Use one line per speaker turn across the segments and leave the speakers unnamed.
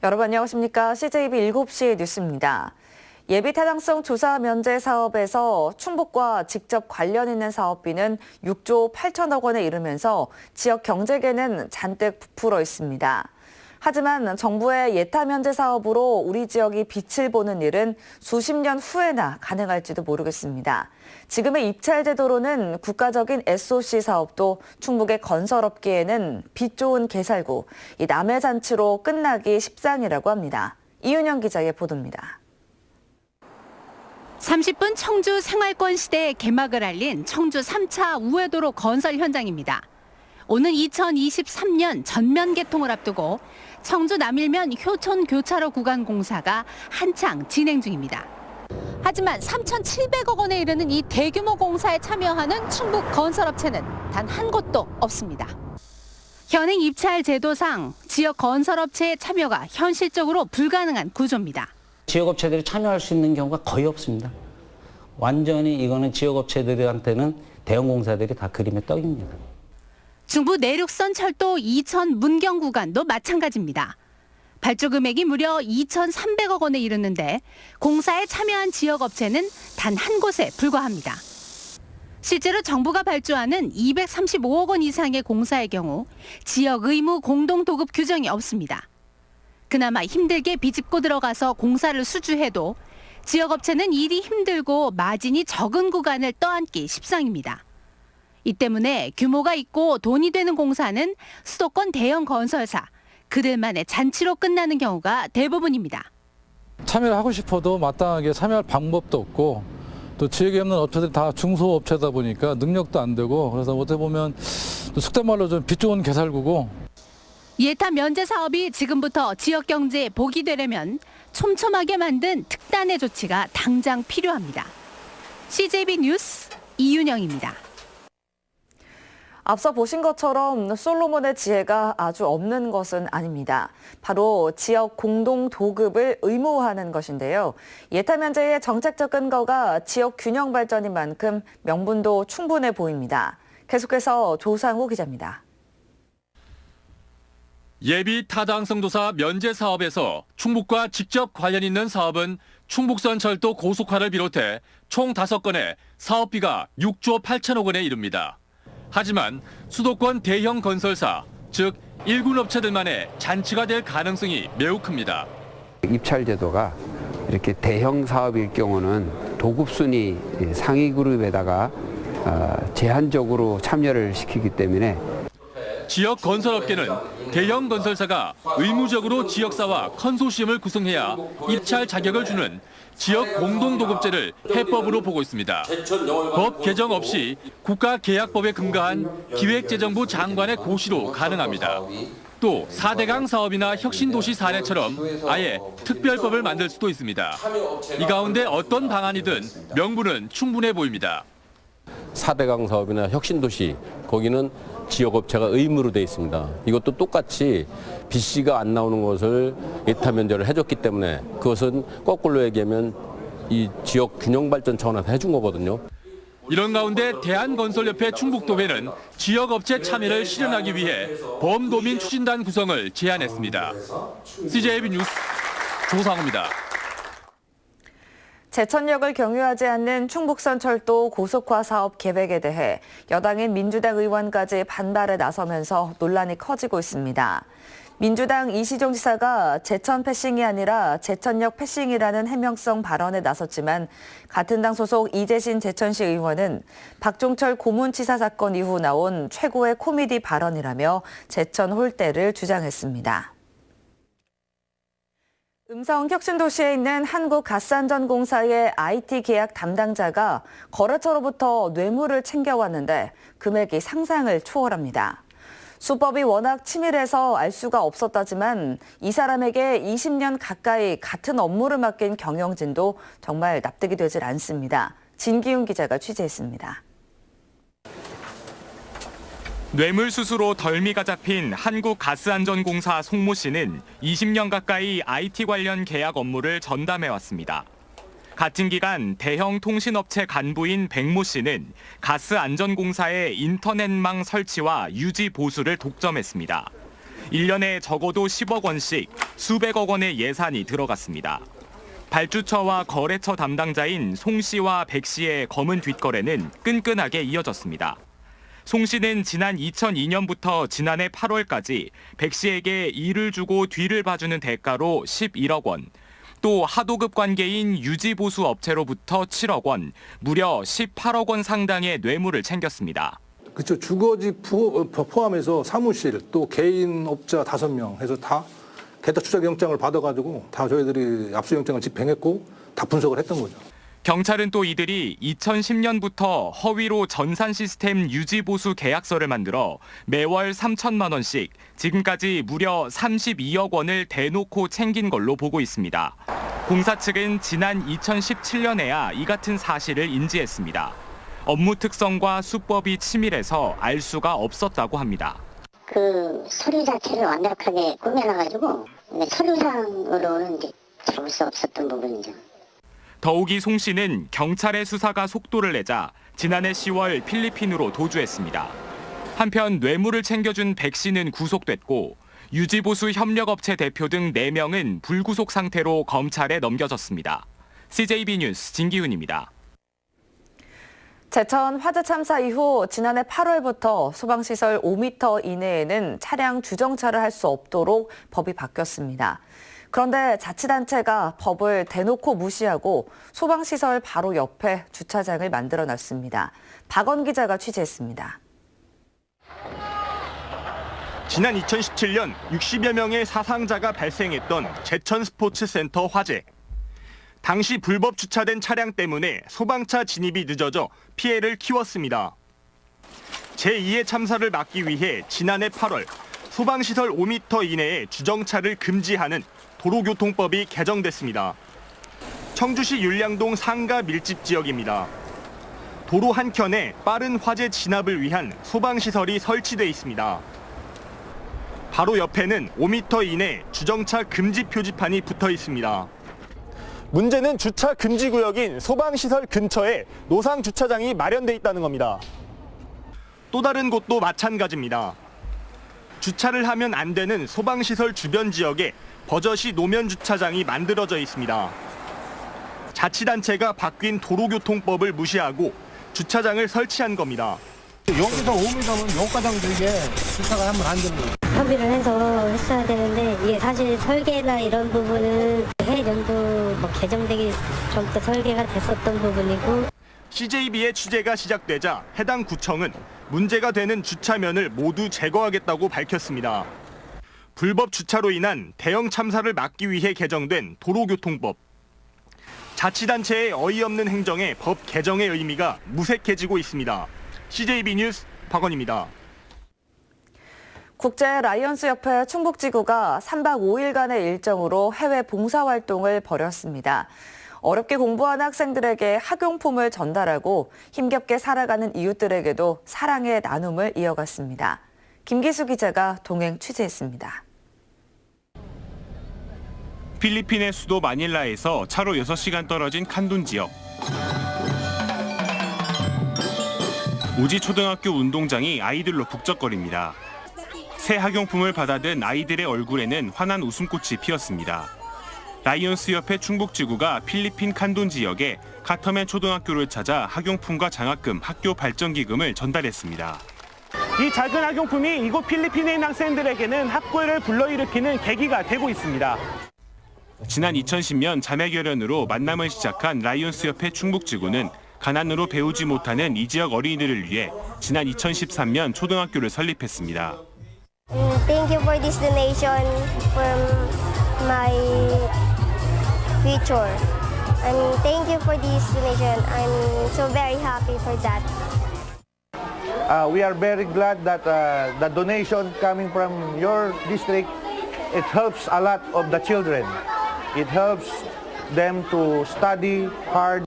여러분 안녕하십니까? CJB 7시 뉴스입니다. 예비타당성 조사 면제 사업에서 충북과 직접 관련 있는 사업비는 6조 8천억 원에 이르면서 지역 경제계는 잔뜩 부풀어 있습니다. 하지만 정부의 예타 면제 사업으로 우리 지역이 빛을 보는 일은 수십 년 후에나 가능할지도 모르겠습니다. 지금의 입찰 제도로는 국가적인 SOC 사업도 충북의 건설업계에는 빛 좋은 개살구, 이 남의 잔치로 끝나기 십상이라고 합니다. 이윤영 기자의 보도입니다.
30분 청주 생활권 시대의 개막을 알린 청주 3차 우회도로 건설 현장입니다. 오는 2023년 전면 개통을 앞두고 청주 남일면 효촌 교차로 구간 공사가 한창 진행 중입니다. 하지만 3,700억 원에 이르는 이 대규모 공사에 참여하는 충북 건설업체는 단 한 곳도 없습니다. 현행 입찰 제도상 지역 건설업체의 참여가 현실적으로 불가능한 구조입니다.
지역업체들이 참여할 수 있는 경우가 거의 없습니다. 완전히 이거는 지역업체들한테는 대형 공사들이 다 그림의 떡입니다.
중부 내륙선 철도 이천 문경 구간도 마찬가지입니다. 발주 금액이 무려 2,300억 원에 이르는데 공사에 참여한 지역업체는 단 한 곳에 불과합니다. 실제로 정부가 발주하는 235억 원 이상의 공사의 경우 지역 의무 공동 도급 규정이 없습니다. 그나마 힘들게 비집고 들어가서 공사를 수주해도 지역업체는 일이 힘들고 마진이 적은 구간을 떠안기 십상입니다. 이 때문에 규모가 있고 돈이 되는 공사는 수도권 대형 건설사, 그들만의 잔치로 끝나는 경우가 대부분입니다.
참여를 하고 싶어도 마땅하게 참여할 방법도 없고 또 지역에 없는 업체들이 다 중소업체다 보니까 능력도 안 되고 그래서 어떻게 보면 속된 말로 좀 빛 좋은 개살구고
예타 면제 사업이 지금부터 지역 경제에 복이 되려면 촘촘하게 만든 특단의 조치가 당장 필요합니다. CJB 뉴스 이윤영입니다.
앞서 보신 것처럼 솔로몬의 지혜가 아주 없는 것은 아닙니다. 바로 지역 공동 도급을 의무화하는 것인데요. 예타 면제의 정책적 근거가 지역 균형 발전인 만큼 명분도 충분해 보입니다. 계속해서 조상우 기자입니다.
예비 타당성 조사 면제 사업에서 충북과 직접 관련 있는 사업은 충북선 철도 고속화를 비롯해 총 5건에 사업비가 6조 8천억 원에 이릅니다. 하지만 수도권 대형 건설사, 즉 1군 업체들만의 잔치가 될 가능성이 매우 큽니다.
입찰 제도가 이렇게 대형 사업일 경우는 도급순위 상위 그룹에다가 제한적으로 참여를 시키기 때문에
지역 건설업계는 대형 건설사가 의무적으로 지역사와 컨소시엄을 구성해야 입찰 자격을 주는 지역 공동도급제를 해법으로 보고 있습니다. 법 개정 없이 국가계약법에 근거한 기획재정부 장관의 고시로 가능합니다. 또 4대강 사업이나 혁신도시 사례처럼 아예 특별법을 만들 수도 있습니다. 이 가운데 어떤 방안이든 명분은 충분해 보입니다.
4대강 사업이나 혁신도시, 거기는 지역업체가 의무로 돼 있습니다. 이것도 똑같이 빚이가 안 나오는 것을 예타 면제를 해줬기 때문에 그것은 거꾸로 얘기하면 이 지역 균형 발전 차원에서 해준 거거든요.
이런 가운데 대한건설협회 충북도회는 지역업체 참여를 실현하기 위해 범도민 추진단 구성을 제안했습니다. CJB 뉴스 조상우입니다.
제천역을 경유하지 않는 충북선 철도 고속화 사업 계획에 대해 여당인 민주당 의원까지 반발에 나서면서 논란이 커지고 있습니다. 민주당 이시종 지사가 제천 패싱이 아니라 제천역 패싱이라는 해명성 발언에 나섰지만 같은 당 소속 이재신 제천시 의원은 박종철 고문치사 사건 이후 나온 최고의 코미디 발언이라며 제천 홀대를 주장했습니다. 음성 혁신도시에 있는 한국가스안전공사의 IT 계약 담당자가 거래처로부터 뇌물을 챙겨왔는데 금액이 상상을 초월합니다. 수법이 워낙 치밀해서 알 수가 없었다지만 이 사람에게 20년 가까이 같은 업무를 맡긴 경영진도 정말 납득이 되질 않습니다. 진기훈 기자가 취재했습니다.
뇌물수수로 덜미가 잡힌 한국가스안전공사 송모 씨는 20년 가까이 IT 관련 계약 업무를 전담해왔습니다. 같은 기간 대형 통신업체 간부인 백모 씨는 가스안전공사의 인터넷망 설치와 유지 보수를 독점했습니다. 1년에 적어도 10억 원씩 수백억 원의 예산이 들어갔습니다. 발주처와 거래처 담당자인 송 씨와 백 씨의 검은 뒷거래는 끈끈하게 이어졌습니다. 송 씨는 지난 2002년부터 지난해 8월까지 백 씨에게 일을 주고 뒤를 봐주는 대가로 11억 원, 또 하도급 관계인 유지보수 업체로부터 7억 원, 무려 18억 원 상당의 뇌물을 챙겼습니다.
그렇죠. 주거지 포함해서 사무실 또 개인 업자 5명 해서 다 개타 추적영장을 받아가지고 다 저희들이 압수영장을 집행했고 다 분석을 했던 거죠.
경찰은 또 이들이 2010년부터 허위로 전산 시스템 유지보수 계약서를 만들어 매월 3천만 원씩 지금까지 무려 32억 원을 대놓고 챙긴 걸로 보고 있습니다. 공사 측은 지난 2017년에야 이 같은 사실을 인지했습니다. 업무 특성과 수법이 치밀해서 알 수가 없었다고 합니다.
그 서류 자체를 완벽하게 꾸며놔가지고 서류상으로는 이제 잡을 수 없었던 부분이죠.
더욱이 송 씨는 경찰의 수사가 속도를 내자 지난해 10월 필리핀으로 도주했습니다. 한편 뇌물을 챙겨준 백 씨는 구속됐고 유지보수 협력업체 대표 등 4명은 불구속 상태로 검찰에 넘겨졌습니다. CJB 뉴스 진기훈입니다.
제천 화재 참사 이후 지난해 8월부터 소방시설 5m 이내에는 차량 주정차를 할 수 없도록 법이 바뀌었습니다. 그런데 자치단체가 법을 대놓고 무시하고 소방시설 바로 옆에 주차장을 만들어놨습니다. 박원 기자가 취재했습니다.
지난 2017년 60여 명의 사상자가 발생했던 제천 스포츠센터 화재. 당시 불법 주차된 차량 때문에 소방차 진입이 늦어져 피해를 키웠습니다. 제2의 참사를 막기 위해 지난해 8월 소방시설 5m 이내에 주정차를 금지하는 도로교통법이 개정됐습니다. 청주시 율량동 상가 밀집 지역입니다. 도로 한켠에 빠른 화재 진압을 위한 소방시설이 설치돼 있습니다. 바로 옆에는 5m 이내 주정차 금지 표지판이 붙어 있습니다. 문제는 주차 금지 구역인 소방시설 근처에 노상 주차장이 마련돼 있다는 겁니다. 또 다른 곳도 마찬가지입니다. 주차를 하면 안 되는 소방시설 주변 지역에 버젓이 노면 주차장이 만들어져 있습니다. 자치단체가 바뀐 도로교통법을 무시하고 주차장을 설치한 겁니다.
여기서 5m면 여기까지 들게 주차가 하면 안 되는 거예요.
협의를 해서 했어야 되는데 이게 사실 설계나 이런 부분은 해년도 개정되기 전부터 설계가 됐었던 부분이고
CJB의 취재가 시작되자 해당 구청은 문제가 되는 주차면을 모두 제거하겠다고 밝혔습니다. 불법 주차로 인한 대형 참사를 막기 위해 개정된 도로교통법. 자치단체의 어이없는 행정에 법 개정의 의미가 무색해지고 있습니다. CJB 뉴스 박원입니다.
국제 라이언스 협회 충북지구가 3박 5일간의 일정으로 해외 봉사활동을 벌였습니다. 어렵게 공부하는 학생들에게 학용품을 전달하고 힘겹게 살아가는 이웃들에게도 사랑의 나눔을 이어갔습니다. 김기수 기자가 동행 취재했습니다.
필리핀의 수도 마닐라에서 차로 6시간 떨어진 칸둔 지역. 오지 초등학교 운동장이 아이들로 북적거립니다. 새 학용품을 받아든 아이들의 얼굴에는 환한 웃음꽃이 피었습니다. 라이언스 협회 충북지구가 필리핀 칸둔 지역에 카터맨 초등학교를 찾아 학용품과 장학금, 학교 발전기금을 전달했습니다.
이 작은 학용품이 이곳 필리핀에 있는 학생들에게는 학구를 불러일으키는 계기가 되고 있습니다.
지난 2010년 자매결연으로 만남을 시작한 라이언스 협회 충북지구는 가난으로 배우지 못하는 이 지역 어린이들을 위해 지난 2013년 초등학교를 설립했습니다.
Thank you for this donation from my future. And thank you for this donation. I'm so very happy for that.
We are very glad that the donation coming from your district, it helps a lot of the children. It helps them to study hard.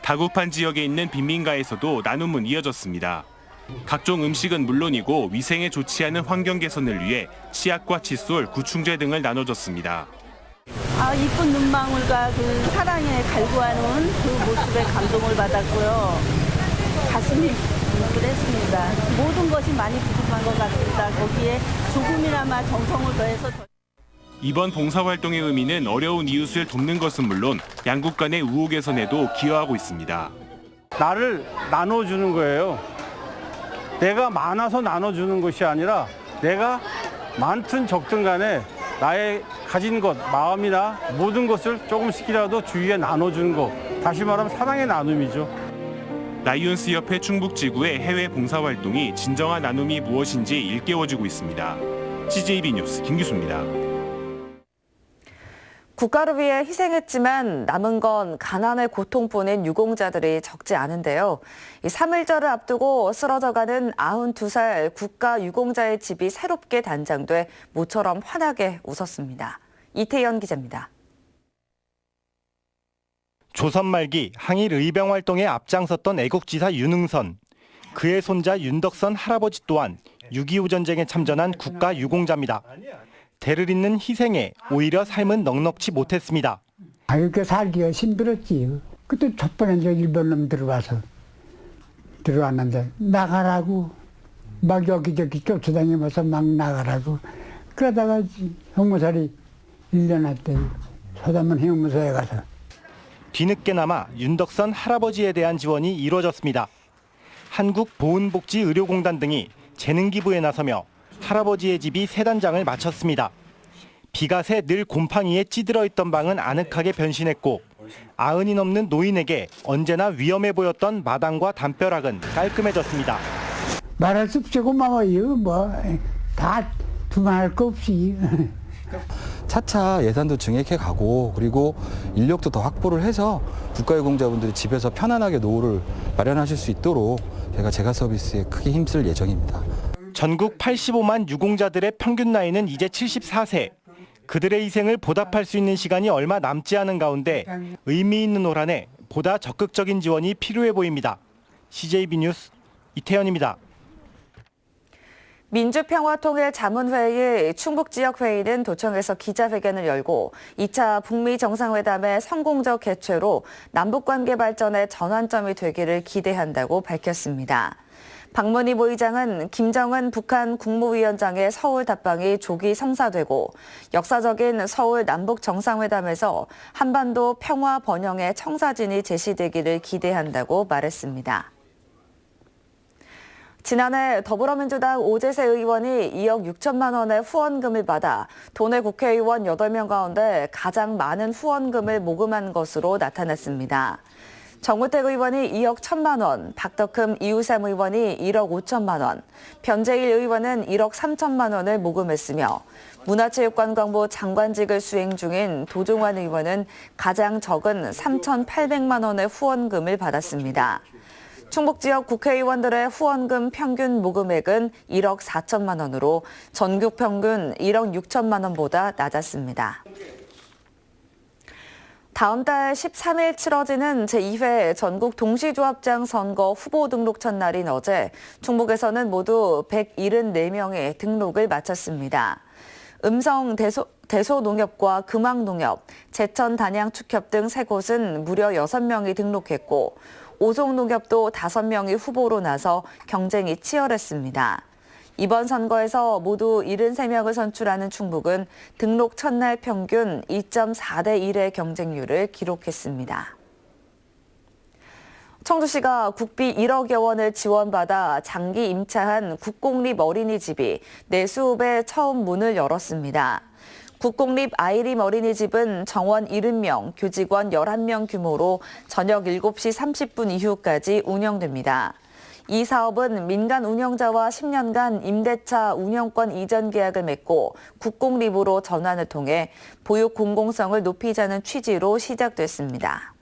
다구판 지역에 있는 빈민가에서도 나눔은 이어졌습니다. 각종 음식은 물론이고 위생에 좋지 않은 환경 개선을 위해 치약과 칫솔, 구충제 등을 나눠줬습니다.
이쁜 눈망울과 그 사랑에 갈구하는 그 모습에 감동을 받았고요. 가슴이 그랬습니다. 모든 것이 많이 부족한 것 같습니다. 거기에 조금이나마 정성을 더해서
이번 봉사활동의 의미는 어려운 이웃을 돕는 것은 물론 양국 간의 우호 개선에도 기여하고 있습니다.
나를 나눠주는 거예요. 내가 많아서 나눠주는 것이 아니라 내가 많든 적든 간에 나의 가진 것, 마음이나 모든 것을 조금씩이라도 주위에 나눠주는 것. 다시 말하면 사랑의 나눔이죠.
라이온스 협회 충북지구의 해외 봉사활동이 진정한 나눔이 무엇인지 일깨워주고 있습니다. CJB 뉴스 김규수입니다.
국가를 위해 희생했지만 남은 건 가난의 고통뿐인 유공자들이 적지 않은데요. 3.1절을 앞두고 쓰러져가는 92살 국가 유공자의 집이 새롭게 단장돼 모처럼 환하게 웃었습니다. 이태연 기자입니다.
조선 말기 항일 의병 활동에 앞장섰던 애국지사 윤응선, 그의 손자 윤덕선 할아버지 또한 6.25 전쟁에 참전한 국가 유공자입니다. 대를 잇는 희생에 오히려 삶은 넉넉지 못했습니다.
이렇게 살기가 힘들었지. 그때 첫 번에 이제 일본 놈 들어왔는데 나가라고 막 여기저기 쫓아다니면서 막 나가라고. 그러다가 형무살이 1년 했대. 서담은 형무소에 가서.
뒤늦게나마 윤덕선 할아버지에 대한 지원이 이루어졌습니다. 한국보훈복지의료공단 등이 재능 기부에 나서며 할아버지의 집이 새 단장을 마쳤습니다. 비가 새 늘 곰팡이에 찌들어 있던 방은 아늑하게 변신했고 90이 넘는 노인에게 언제나 위험해 보였던 마당과 담벼락은 깔끔해졌습니다.
말할 수 없이 고마워요. 다 두말할 거 없이.
차차 예산도 증액해 가고 그리고 인력도 더 확보를 해서 국가유공자분들이 집에서 편안하게 노후를 마련하실 수 있도록 제가 서비스에 크게 힘쓸 예정입니다.
전국 85만 유공자들의 평균 나이는 이제 74세. 그들의 희생을 보답할 수 있는 시간이 얼마 남지 않은 가운데 의미 있는 올 한 해 보다 적극적인 지원이 필요해 보입니다. CJB 뉴스 이태현입니다.
민주평화통일자문회의 충북지역회의는 도청에서 기자회견을 열고 2차 북미 정상회담의 성공적 개최로 남북관계 발전의 전환점이 되기를 기대한다고 밝혔습니다. 박문희 부의장은 김정은 북한 국무위원장의 서울 답방이 조기 성사되고 역사적인 서울 남북 정상회담에서 한반도 평화 번영의 청사진이 제시되기를 기대한다고 말했습니다. 지난해 더불어민주당 오재세 의원이 2억 6천만 원의 후원금을 받아 도내 국회의원 8명 가운데 가장 많은 후원금을 모금한 것으로 나타났습니다. 정우택 의원이 2억 1천만 원, 박덕흠 이우삼 의원이 1억 5천만 원, 변재일 의원은 1억 3천만 원을 모금했으며 문화체육관광부 장관직을 수행 중인 도종환 의원은 가장 적은 3,800만 원의 후원금을 받았습니다. 충북 지역 국회의원들의 후원금 평균 모금액은 1억 4천만 원으로 전국 평균 1억 6천만 원보다 낮았습니다. 다음 달 13일 치러지는 제2회 전국 동시조합장 선거 후보 등록 첫날인 어제 충북에서는 모두 174명의 등록을 마쳤습니다. 음성 대소농협과 금왕농협, 제천 단양축협 등 3곳은 무려 6명이 등록했고 오송농협도 5명이 후보로 나서 경쟁이 치열했습니다. 이번 선거에서 모두 73명을 선출하는 충북은 등록 첫날 평균 2.4대 1의 경쟁률을 기록했습니다. 청주시가 국비 1억여 원을 지원받아 장기 임차한 국공립 어린이집이 내수업에 처음 문을 열었습니다. 국공립 아이림 어린이집은 정원 70명, 교직원 11명 규모로 저녁 7시 30분 이후까지 운영됩니다. 이 사업은 민간 운영자와 10년간 임대차 운영권 이전 계약을 맺고 국공립으로 전환을 통해 보육 공공성을 높이자는 취지로 시작됐습니다.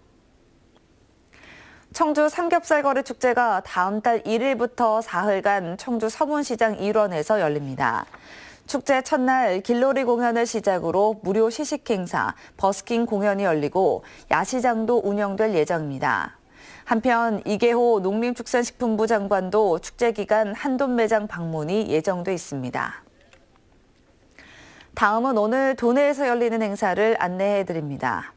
청주 삼겹살거리 축제가 다음 달 1일부터 사흘간 청주 서문시장 일원에서 열립니다. 축제 첫날 길놀이 공연을 시작으로 무료 시식 행사, 버스킹 공연이 열리고 야시장도 운영될 예정입니다. 한편 이계호 농림축산식품부 장관도 축제 기간 한돈 매장 방문이 예정돼 있습니다. 다음은 오늘 도내에서 열리는 행사를 안내해 드립니다.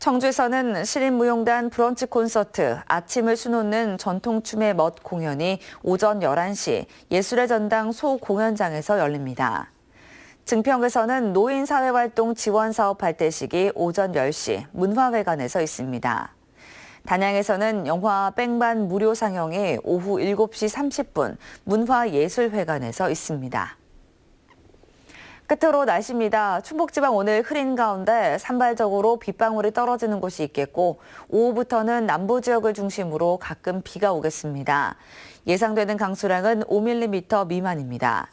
청주에서는 시립무용단 브런치 콘서트, 아침을 수놓는 전통춤의 멋 공연이 오전 11시 예술의 전당 소공연장에서 열립니다. 증평에서는 노인사회활동 지원사업 발대식이 오전 10시 문화회관에서 있습니다. 단양에서는 영화 뺑반 무료 상영이 오후 7시 30분 문화예술회관에서 있습니다. 끝으로 날씨입니다. 충북지방 오늘 흐린 가운데 산발적으로 빗방울이 떨어지는 곳이 있겠고 오후부터는 남부 지역을 중심으로 가끔 비가 오겠습니다. 예상되는 강수량은 5mm 미만입니다.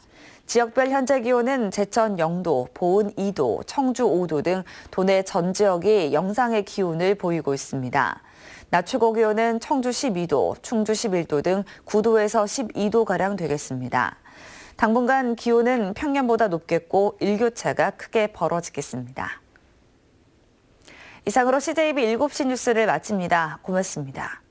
지역별 현재 기온은 제천 0도, 보은 2도, 청주 5도 등 도내 전 지역이 영상의 기온을 보이고 있습니다. 낮 최고 기온은 청주 12도, 충주 11도 등 9도에서 12도가량 되겠습니다. 당분간 기온은 평년보다 높겠고 일교차가 크게 벌어지겠습니다. 이상으로 CJB 7시 뉴스를 마칩니다. 고맙습니다.